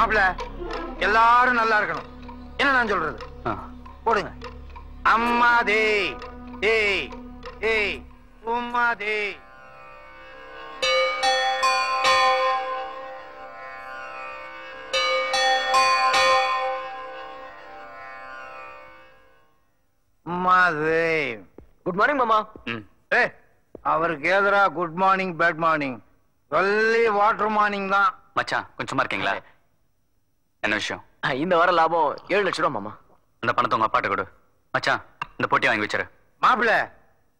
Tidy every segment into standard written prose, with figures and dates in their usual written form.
மாப்பிள்ள எல்லாரும் நல்லா இருக்கணும். என்ன நான் சொல்றது? போடுங்க. அம்மா தே தே தே உம்மா தே. குட் மார்னிங் மாமா. அவருக்கு ஏதரா குட் மார்னிங் பேட் மார்னிங் சொல்லி வாட்டர் மார்னிங் தான். மச்சான் கொஞ்சமா இருக்கீங்களா? என்ன விஷயம்? இந்த வார லாபம் 7 லட்சம் ரூபா மாமா. அந்த பணத்தை உங்க அப்பாட்ட கொடு. மச்சான் இந்த பொட்டியை வாங்கி வச்சிரு. மாப்பிள்ள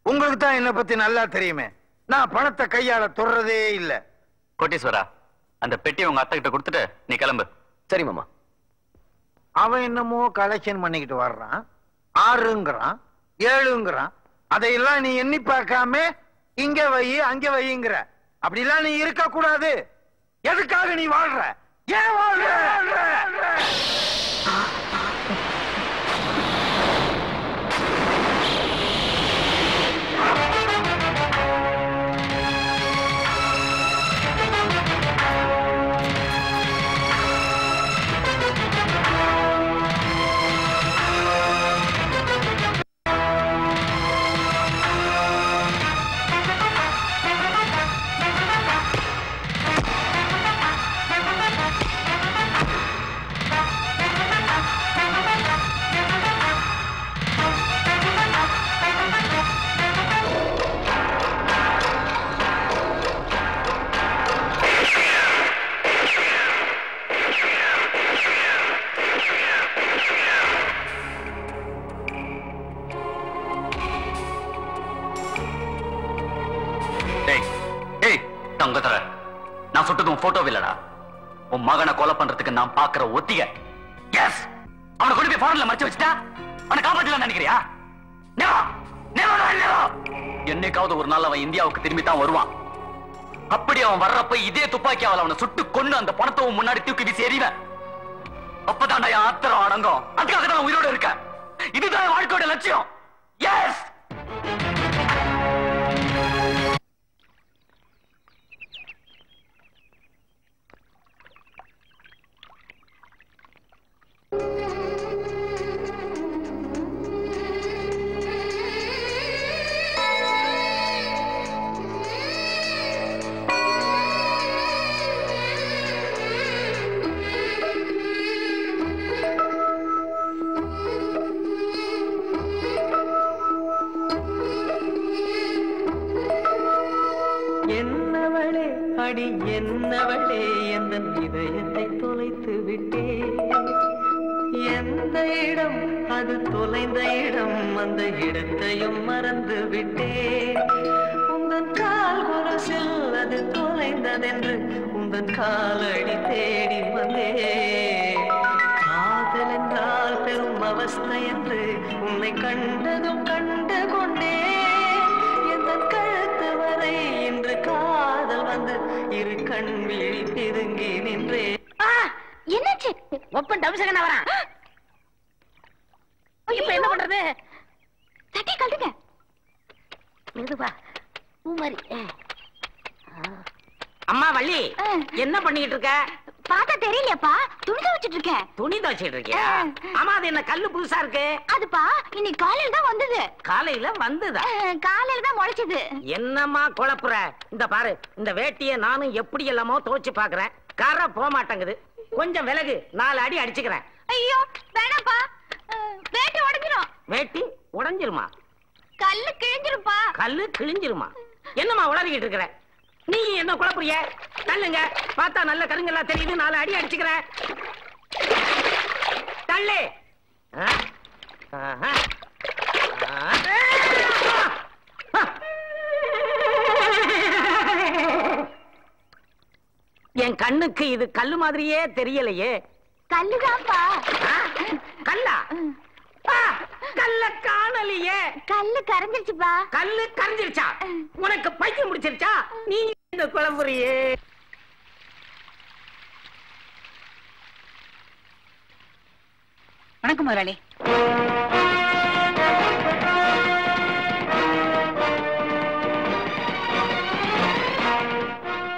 உங்களுக்கு தான் என்ன பத்தி நல்லா தெரியுமே. நான் பணத்தை கையால தொடுறதே இல்ல. கோட்டீஸ்வரா அந்த பெட்டியை உங்க அத்தை கிட்ட கொடுத்துட்டு நீ கிளம்பு. சரி மாமா. அவன் என்னமோ கலெக்ஷன் பண்ணிக்கிட்டு வர்றான். 6ங்கிறான் 7ங்கிறான். அதையெல்லாம் நீ எண்ணி பார்க்காம இங்க வை அங்க வைங்கிற. அப்படிலாம் நீ இருக்க கூடாது. எதுக்காக நீ வாழ்ற? ஏன் வாழ்ற? நான் சுட்டதும் போட்டோ இல்லடா. உன் மகனை கொலை பண்றதுக்கு நான் பாக்குற ஒத்திகை. எஸ், அவனை கொண்டு போய் போன்ல மறைச்சு வச்சுட்டா அவனை காப்பாற்றலாம் நினைக்கிறியா? என்னைக்காவது ஒரு நாள் அவன் இந்தியாவுக்கு திரும்பி தான் வருவான். அப்படி அவன் வர்றப்ப இதே துப்பாக்கி அவனை சுட்டு கொண்டு அந்த பணத்தை முன்னாடி தூக்கி வீசி எறிவேன். அப்பதான் என் ஆத்திரம் அடங்கும். அதுக்காக தான் உயிரோட இருக்கேன். இதுதான் வாழ்க்கையோட லட்சியம். எஸ். அடி என்னவளே எந்த இதயத்தை தொலைத்து விட்டே. எந்த இடம் அது தொலைந்த இடம், அந்த இடத்தையும் மறந்து விட்டே. உந்தன் கால் கொலுசில் அது தொலைந்ததென்று உந்தன் காலடி தேடி வந்தே. காதல் என்றால் பெரும் அவஸ்தை என்று உன்னை கண்டதும் கண்டு கொண்டே. எந்தன் கழுத்து வரை இன்று காதல் வந்து இரு கண் விழி பிதுங்கி நின்றே. என்னாச்சு? ஒப்பன் டம்சகனா வரான். இப்ப என்ன பண்றது? தட்டி கழுதுங்க. மெதுவா பூமாரி. அம்மா வள்ளி, என்ன பண்ணிட்டு இருக்க? பாத்தா தெரியலையாப்பா, துணி துவைச்சிட்டு இருக்கேன். துணி துவைச்சிட்டு இருக்கியா? ஆமா, அது என்ன கல்லு புதுசா இருக்கு? அதுப்பா இன்னைக்கு காலையில தான் வந்தது. காலையில வந்ததா? காலையில தான் முளைச்சது. என்னம்மா குழப்புற? இந்த பாரு, இந்த வேட்டிய நானும் எப்படி எல்லாமோ துவைச்சு பாக்குறேன். கரை போக மாட்டேங்குது. கொஞ்சம் விலகு, 4 அடி அடிச்சுக்கிறேன். ஐயோ வேணாப்பா, வேட்டி உடைஞ்சிரும். வேட்டி உடைஞ்சிருமா? கல்லு கிழிஞ்சிருப்பா. கல்லு கிழிஞ்சிருமா? என்னம்மா உளறிக்கிட்டு இருக்கிற? நீ என்ன குழப்புறிய? தள்ளுங்க, பார்த்தா நல்ல கருங்கெல்லாம் தெரியுது. 4 அடி அடிச்சுக்கிறேன். தள்ளு. என் கண்ணுக்கு இது கல்லு மாதிரியே தெரியலையே. கல்லுதான்ப்பா. கல்லா? கல்ல காணலையே. கல்லு கரைஞ்சிருச்சுப்பா. கல்லு கரைஞ்சிருச்சா? உனக்கு பைத்தியம் முடிச்சிருச்சா? நீ இந்த குழம்புறியே. வணக்கம் முதலாளி.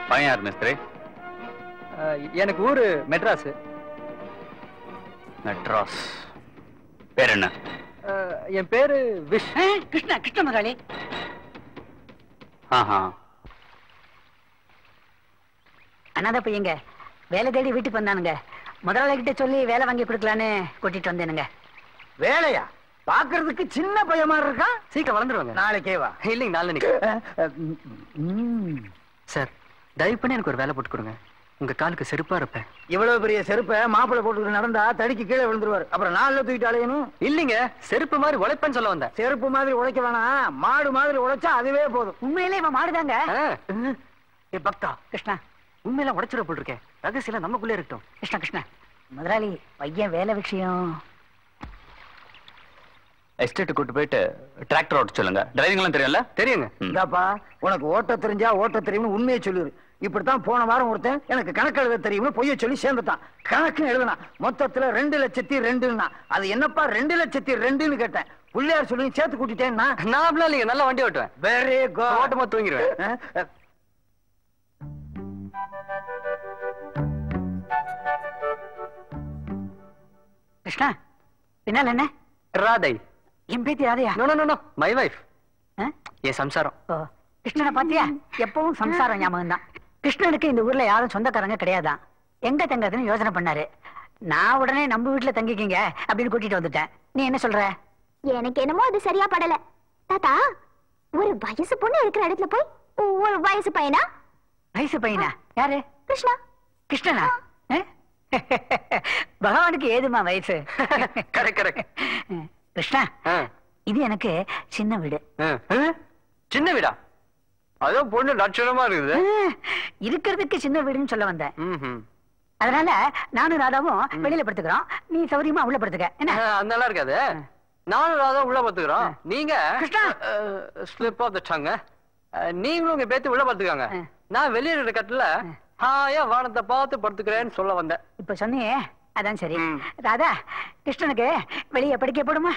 பையன் யார் மிஸ்திரி? எனக்கு ஊரு மெட்ராஸ். நட்ராஸ். பேர் என்ன? என் பேரு விஷ். கிருஷ்ண முதலாளி. அண்ணாத பையங்க வேலை தேடி வீட்டுக்கு வந்தானுங்க. முதலாளி கிட்ட சொல்லி வேலை வாங்கி கொடுக்கலான்னு கூட்டிட்டு வந்தேனுங்க. வேலையா? பாக்குறதுக்கு சின்ன பையன் மாதிரி இருக்கான். சீக்கிரம் வளர்ந்துருவாங்க. நாளைக்கே வா. இல்லைங்க நாளைக்கு. சார் தயவு பண்ணி எனக்கு ஒரு வேலை போட்டு கொடுங்க. உங்க காலுக்கு செருப்பா இருப்பேன். இவ்வளவு பெரிய செருப்பை மாப்பிள்ளை போட்டு நடந்தா தடிக்கு கீழே விழுந்துருவாரு. அப்புறம் நாலுல தூக்கிட்டு அலையணும். இல்லைங்க செருப்பு மாதிரி உழைப்பேன்னு சொல்ல வந்தேன். செருப்பு மாதிரி உழைக்க வேணாம், மாடு மாதிரி உழைச்சா அதுவே போதும். உண்மையிலே இவன் மாடுதாங்க. ஏ பக்தா கிருஷ்ணா உண்மையில உடைச்சிட போட்டிருக்கேன். ரகசியம் நமக்குள்ளே இருக்கட்டும். கிருஷ்ணா முதலாளி பையன் வேலை விஷயம். எஸ்டேட் கூட்டு போயிட்டு டிராக்டர் ஓட்ட சொல்லுங்க. டிரைவிங் எல்லாம் தெரியும்ல? தெரியுங்க. இந்தாப்பா, உனக்கு ஓட்ட தெரிஞ்சா ஓட்ட தெரியும்னு உண்மையை சொல்லிரு. இப்படித்தான் போன வாரம் ஒருத்தன் எனக்கு கணக்கு எழுத தெரியும்னு பொய்ய சொல்லி சேர்ந்துட்டான். கணக்கு எழுதுனா மொத்தத்துல 2,02,000. அது என்னப்பா 2,02,000 கேட்டேன். பிள்ளையார் சொல்லி சேர்த்து கூட்டிட்டேன்னா நான் அப்படிலாம் இல்லைங்க, நல்லா வண்டி ஓட்டுவேன். Very good. ஓட்டமா தூங்கிடுவேன். கிருஷ்ணா பின்னால் என்ன? ராதை. என் பேத்தி ராதையா? No no no my wife. என் சம்சாரம். கிருஷ்ணனை பாத்தியா? எப்பவும் சம்சாரம் ஞாபகம் தான். கிருஷ்ணனுக்கு இந்த ஊர்ல யாரும் சொந்தக்காரங்க கிடையாதான். எங்க தங்கறதுன்னு யோசனை பண்ணாரு. நான் உடனே நம்ம வீட்டுல தங்கிக்கிங்க அப்படின்னு கூட்டிட்டு வந்துட்டேன். நீ என்ன சொல்ற? எனக்கு என்னமோ அது சரியா படல. தாத்தா, ஒரு வயசு பொண்ணு இருக்கிற இடத்துல போய் ஒரு வயசு பையனா? வயசு பையனா? யாரு? கிருஷ்ணா. கிருஷ்ணனா? பகவானுக்கு ஏதுமா வயசு? கிருஷ்ணா இது எனக்கு சின்ன வீடு. சின்ன வீடா? அதோ பொண்ணு லட்சணமா இருக்குது. இருக்கிறதுக்கு சின்ன வீடுன்னு சொல்ல வந்தேன். அதனால நானும் ராதாவும் வெளியில படுத்துக்கிறோம். நீ சௌரியமா உள்ள படுத்துக்க. என்ன நல்லா இருக்காது. நானும் ராதா உள்ள படுத்துக்கிறோம். நீங்க ஸ்லிப் ஆஃப் த டங். நீங்களும் உங்க பேத்தி உள்ள படுத்துக்காங்க. நான் வெளியே இருக்கிற கட்டுல ஹாயா வானத்தை பார்த்து படுத்துக்கிறேன்னு சொல்ல வந்தேன். இப்ப சொன்னியே அதான் சரி. ராதா கிருஷ்ணனுக்கு வெளியே படிக்க போடுமா?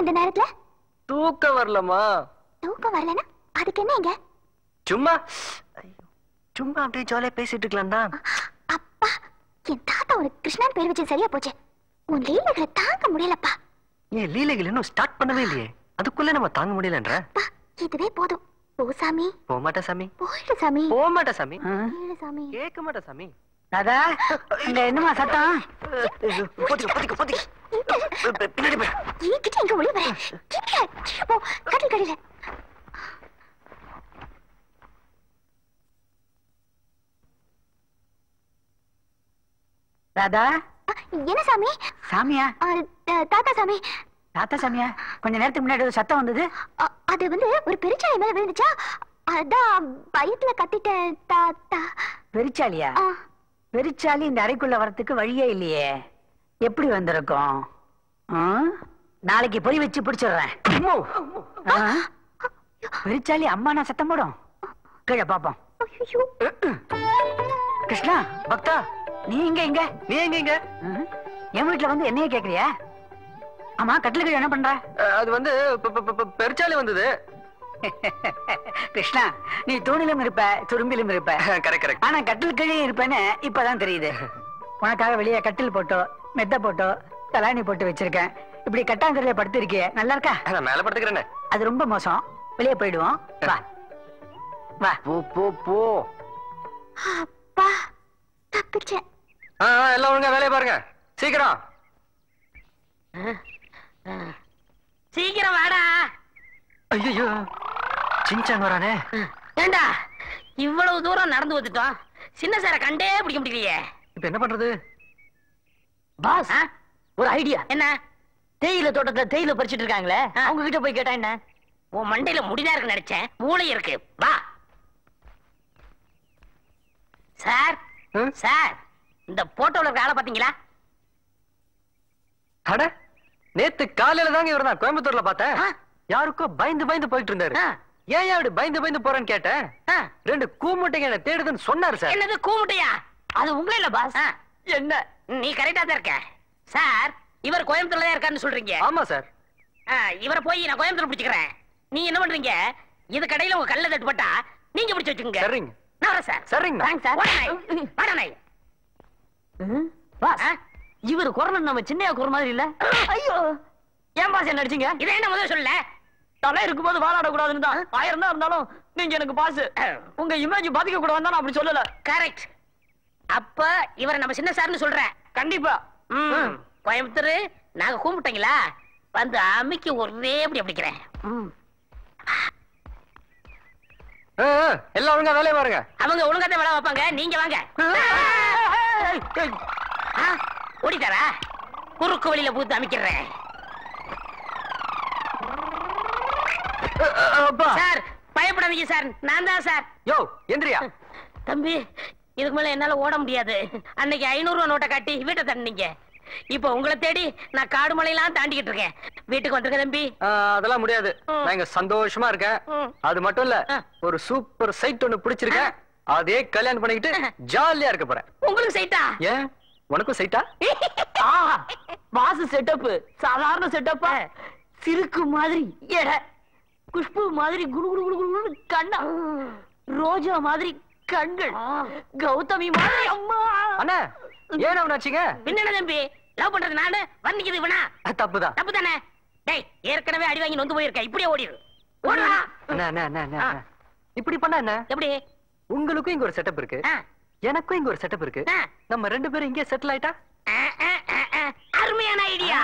இந்த நேரத்துல தூக்கம் வரலமா? தூக்கம் வரலனா அதுக்கு என்னங்க? சும்மா சும்மா அப்படியே ஜாலியா பேசிட்டு இருக்கலாம் தான். அப்பா, என் தாத்தா ஒரு கிருஷ்ணன் பேர் வச்சு சரியா போச்சு. உன் லீலைகளை தாங்க முடியலப்பா. ஏன் லீலைகள் இன்னும் ஸ்டார்ட் பண்ணவே இல்லையே, அதுக்குள்ள நம்ம தாங்க முடியலன்ற? இதுவே போதும். போ சாமி. போக மாட்டா சாமி. போயிடு சாமி. போக மாட்டா சாமி. போயிடு சாமி. கேட்க மாட்டா சாமி. ராதா, இங்க என்னமா சத்தம்? பின்னாடி போய் என்கிட்ட எங்க ஒளி வர? கீழே போ, கட்டில் கடியில. ராதா. என்ன சாமி? சாமியா? தாத்தா சாமி. தாத்தா சாமியா? கொஞ்ச நேரத்துக்கு முன்னாடி ஒரு சத்தம் வந்தது. அது வந்து ஒரு பெருச்சாளி மேல விழுந்துச்சா, அதான் பயத்துல கத்திட்டேன் தாத்தா. பெருச்சாலியா? பெருச்சாலி இந்த அறைக்குள்ள வரத்துக்கு வழியே இல்லையே. எப்படி வந்திருக்கோம்? நாளைக்கு பொறி வச்சு பிடிச்சிடுறேன். பெருச்சாலி அம்மா நான் சத்தம் போடும். கீழே பாப்போம். கிருஷ்ணா. பக்தா. நீ எங்க எங்க? நீ எங்க இங்க? என் வீட்டுல வந்து என்னைய கேக்குறியா? ஆமா, கட்டிலுக்கு என்ன பண்ற? அது வந்து பெருச்சாலி வந்தது. கிருஷ்ணா, நீ தூணிலும் இருப்ப துரும்பிலும் இருப்ப. கரெக்ட். ஆனா கட்டில் கீழே இருப்பேன்னு இப்பதான் தெரியுது. உனக்காக வெளியே கட்டில் போட்டோ மெத்த போட்டோ தலாணி போட்டு வச்சிருக்கேன். இப்படி கட்டாந்தரையில படுத்து இருக்கிய நல்லா இருக்கா? நான் மேல படுத்துக்கிறேன். அது ரொம்ப மோசம். வெளியே போயிடுவோம். வா வா. போ. அப்பா தப்பிச்சேன். எல்லாம் ஒழுங்கா வேலையை பாருங்க. சீக்கிரம் சீக்கிரம் வாடா. ஐயோ சின்சாங் வரானே. ஏண்டா இவ்வளவு தூரம் நடந்து வந்துட்டோம், சின்ன சாரை கண்டே பிடிக்க முடியலையே. இப்ப என்ன பண்றது? பாஸ் ஒரு ஐடியா. என்ன? தேயிலை தோட்டத்துல தேயிலை பறிச்சிட்டு இருக்காங்களே, அவங்க கிட்ட போய் கேட்டா என்ன? உன் மண்டையில முடிதான் இருக்கு நினைச்சேன், மூளை இருக்கு. வா சார். சார், இந்த போட்டோல இருக்க ஆளை பாத்தீங்களா? அட, நேத்து காலையில தாங்க இவர் தான் கோயம்புத்தூர்ல பார்த்தேன். யாருக்கோ பயந்து போயிட்டு இருந்தாரு. ஏன் அப்படி பயந்து போறேன்னு கேட்டேன். 2 கூமுட்டைங்க என்ன தேடுதுன்னு சொன்னாரு சார். என்னது கூமுட்டையா? அது உங்களே இல்ல பாஸ். என்ன? நீ கரெக்டா தான் இருக்க சார். இவர் கோயம்புத்தூர்ல தான் இருக்காருன்னு சொல்றீங்க. ஆமா சார். இவரை போய் நான் கோயம்புத்தூர் பிடிச்சுக்கிறேன். நீ என்ன பண்றீங்க? இது கடையில உங்க கல்ல தட்டுப்பட்டா நீங்க பிடிச்சு வச்சுக்கோங்க. சரிங்க. நான் வரேன் சார். சரிங்க. Thanks sir. வாடா நாய். பாஸ், இவர் குரல் நம்ம சின்னையா குரல் மாதிரி இல்ல. ஐயோ, ஏன் பாஸ் என்ன அடிச்சீங்க? இதை என்ன முதல்ல சொல்ல? தலை இருக்கும்போது வாழாட கூடாதுன்னு தான். 1000 தான் இருந்தாலும் நீங்க எனக்கு பாஸ். உங்க இமேஜ் பாதிக்க கூடாதுன்னு நான் அப்படி சொல்லல. கரெக்ட். அப்ப இவரை நம்ம சின்ன சார்னு சொல்ற? கண்டிப்பா. கோயம்புத்தூர் நாங்க கூப்பிட்டீங்களா? வந்து அம்மிக்கு ஒரே அப்படி அப்படிக்கிறேன். எல்லாம் ஒழுங்கா வேலையை பாருங்க. அவங்க ஒழுங்காத வேலை வைப்பாங்க, நீங்க வாங்க. ஓடிட்டாரா? குறுக்கு வழியில பூத்து அமைக்கிறேன். சார் பயப்படாதீங்க சார், நான் தான் சார். யோ எந்திரியா. தம்பி, இதுக்கு மேல என்னால ஓட முடியாது. அன்னைக்கு 500 ரூபா நோட்டை காட்டி வீட்டை தண்டிங்க. இப்ப உங்களை தேடி நான் காடு மலையெல்லாம் தாண்டிக்கிட்டு இருக்கேன். வீட்டுக்கு வந்துருக்க தம்பி. அதெல்லாம் முடியாது. நான் இங்க சந்தோஷமா இருக்கேன். அது மட்டும் இல்ல, ஒரு சூப்பர் சைட் ஒண்ணு பிடிச்சிருக்கேன். அதே கல்யாணம் பண்ணிக்கிட்டு ஜாலியா இருக்க போறேன். உங்களுக்கு சைட்டா? ஏன், உனக்கும் சைட்டா? பாஸ் செட்டப் சாதாரண செட்டப்பா? சிறுக்கு மாதிரி எட, குஷ்பு மாதிரி குடு குடு குடு குடு கண்ணா, ரோஜா மாதிரி கண்கள், கௌதமி மாதிரி அம்மா. அண்ணா ஏன் அவனாச்சுங்க? பின்ன தம்பி, லவ் பண்றது நானு, வர்ணிக்கிறது இவனா? தப்புதான். தப்பு தானே? டேய், ஏற்கனவே அடி வாங்கி நொந்து போயிருக்க, இப்படியே ஓடிடு. ஓடுடா. இப்படி பண்ணா என்ன? எப்படி? உங்களுக்கும் இங்க ஒரு செட்டப் இருக்கு, எனக்கும் இங்க ஒரு செட்டப் இருக்கு. நம்ம 2 பேரும் இங்கே செட்டில் ஆயிட்டா அருமையான ஐடியா.